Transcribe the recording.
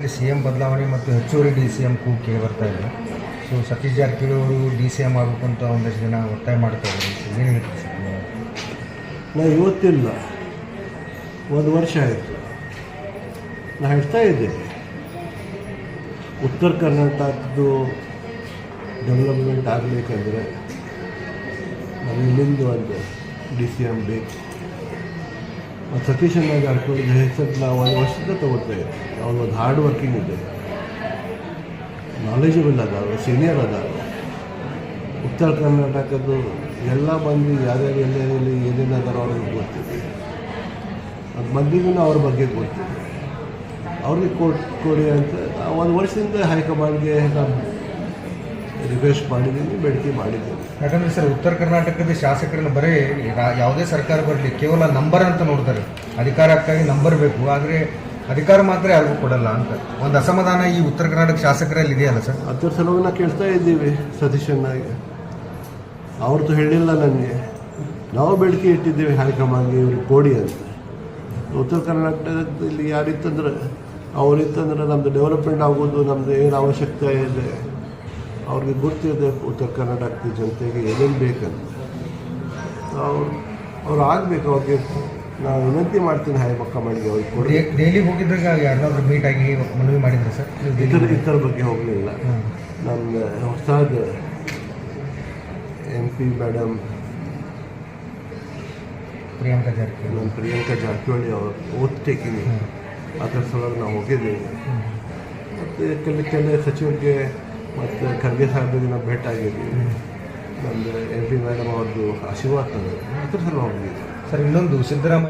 CM ಬದಲಾವಣೆ ಮತ್ತು ಹೆಚ್ಚುವರಿ ಡಿ.ಸಿ.ಎಂ ಕೂಗು ಕೇಳಿ ಬರ್ತಾ ಇದೆ. ಸೊ ಸತೀಶ್ ಜಾರಕಿಹೊಳಿ ಅವರು ಡಿ.ಸಿ.ಎಂ ಆಗಬೇಕು ಅಂತ ಒಂದಷ್ಟು ಜನ ಒತ್ತಾಯ ಮಾಡ್ತಾ ಇದ್ದಾರೆ. ಏನು ಹೇಳ್ತೀವಿ ಸರ್? ನಾನು ಇವತ್ತಿಲ್ಲ, ಒಂದು ವರ್ಷ ಆಯಿತು ನಾನು ಹೇಳ್ತಾ ಇದ್ದೇನೆ, ಉತ್ತರ ಕರ್ನಾಟಕದ್ದು ಡೆವಲಪ್ಮೆಂಟ್ ಆಗಬೇಕಂದ್ರೆ ನಾವು ಇಲ್ಲಿಂದ ಒಂದು ಡಿ.ಸಿ.ಎಂ ಬೇಕು. ಸತೀಶ್ ಜಾರಕಿಹೊಳಿ ಹೆಸರು ನಾವು ಒಂದು ವರ್ಷದಿಂದ ತಗೋತಾ ಇದ್ದೀವಿ. ಅವ್ರು ಒಂದು ಹಾರ್ಡ್ ವರ್ಕಿಂಗ್ ಇದೆ, ನಾಲೆಜಬಲ್ ಅದಾವೆ, ಸೀನಿಯರ್ ಅದಾವೆ. ಉತ್ತರ ಕರ್ನಾಟಕದ್ದು ಎಲ್ಲ ಮಂದಿ ಯಾರ್ಯಾರು ಎಲ್ಲೆಲ್ಲಿ ಏನೇನು ಅದಾರೋ ಅವ್ರಿಗೆ ಗೊತ್ತಿದೆ. ಅದು ಮಂದಿಗೂ ಅವ್ರ ಬಗ್ಗೆ ಗೊತ್ತಿದೆ. ಅವ್ರಿಗೆ ಕೊಡಿ ಅಂತ ಒಂದು ವರ್ಷದಿಂದ ಹೈಕಮಾಂಡ್ಗೆ ನಾನು ರಿಕ್ವೆಸ್ಟ್ ಮಾಡಿದ್ದೀನಿ, ಬೇಡಿಕೆ ಮಾಡಿದ್ದೀನಿ. ಯಾಕಂದರೆ ಸರ್, ಉತ್ತರ ಕರ್ನಾಟಕದ ಶಾಸಕರನ್ನು ಬರೀ ಯಾವುದೇ ಸರ್ಕಾರ ಬರಲಿ ಕೇವಲ ನಂಬರ್ ಅಂತ ನೋಡ್ತಾರೆ. ಅಧಿಕಾರಕ್ಕಾಗಿ ನಂಬರ್ ಬೇಕು, ಆದರೆ ಅಧಿಕಾರ ಮಾತ್ರ ಯಾರಿಗೂ ಕೊಡಲ್ಲ ಅಂತ ಒಂದು ಅಸಮಾಧಾನ ಈ ಉತ್ತರ ಕರ್ನಾಟಕ ಶಾಸಕರಲ್ಲಿ ಇದೆಯಲ್ಲ ಸರ್? ಅದರ ಸಲುವಾಗಿ ನಾವು ಕೇಳ್ತಾ ಇದ್ದೀವಿ ಸತೀಶನ್ನಾಗಿ. ಅವ್ರದ್ದು ಹೇಳಿಲ್ಲ ನನಗೆ, ನಾವು ಬೇಡಿಕೆ ಇಟ್ಟಿದ್ದೀವಿ ಹೈಕಮಾಂಡ್ಗೆ ಇವ್ರಿಗೆ ಕೊಡಿ ಅಂತ. ಉತ್ತರ ಕರ್ನಾಟಕದಲ್ಲಿ ಯಾರಿತ್ತಂದ್ರೆ ಅವರಿತ್ತಂದ್ರೆ ನಮ್ಮದು ಡೆವಲಪ್ಮೆಂಟ್ ಆಗೋದು, ನಮ್ಮದು ಏನು ಅವಶ್ಯಕತೆ ಇದೆ ಅವ್ರಿಗೆ ಗೊತ್ತಿದೆ. ಉತ್ತರ ಕರ್ನಾಟಕದ ಜನತೆಗೆ ಏನೇನು ಬೇಕಂತ ಅವ್ರು ಆಗಬೇಕು. ಅವ್ರಿಗೆ ನಾವು ವಿನಂತಿ ಮಾಡ್ತೀನಿ ಹೈಕಮಾಂಡ್ಗೆ ಅವ್ರಿಗೆ ಕೊಡಿ. ಡೈಲಿ ಹೋಗಿದ್ದಾಗ ಯಾರನ್ನಾದ್ರೂ ಮೀಟ್ ಆಗಿ ಮನವಿ ಮಾಡಿದ್ರೆ ಸರ್? ಇತರ ಬಗ್ಗೆ ಹೋಗಲಿಲ್ಲ. ನಮ್ಮ ಹೊಸದ MP ಮೇಡಮ್ ಪ್ರಿಯಾಂಕಾ ಜಾರಕಿಹೊಳಿ, ನಮ್ಮ ಪ್ರಿಯಾಂಕಾ ಜಾರಕಿಹೊಳಿ ಅವರು ಓತ್ ಟೇಕಿಂಗ್, ಅದರ ಸಲುವಾಗಿ ನಾವು ಹೋಗಿದ್ದೇವೆ. ಮತ್ತು ಕೆಲ ಸಚಿವರಿಗೆ ಮತ್ತು ಖರ್ಗೆ ಸಾಹೇಬ್ರಿಗೆ ನಾವು ಭೇಟಿ ಆಗಿದ್ದೀವಿ. ನಮ್ಮದು MP ಮೇಡಮ್ ಅವ್ರದ್ದು ಆಶೀರ್ವಾದ ತಂದು ಅದರ ಸಲ ಹೋಗಿದ್ದೀವಿ. ಸರ್, ಇನ್ನೊಂದು ಸಿದ್ದರಾಮಯ್ಯ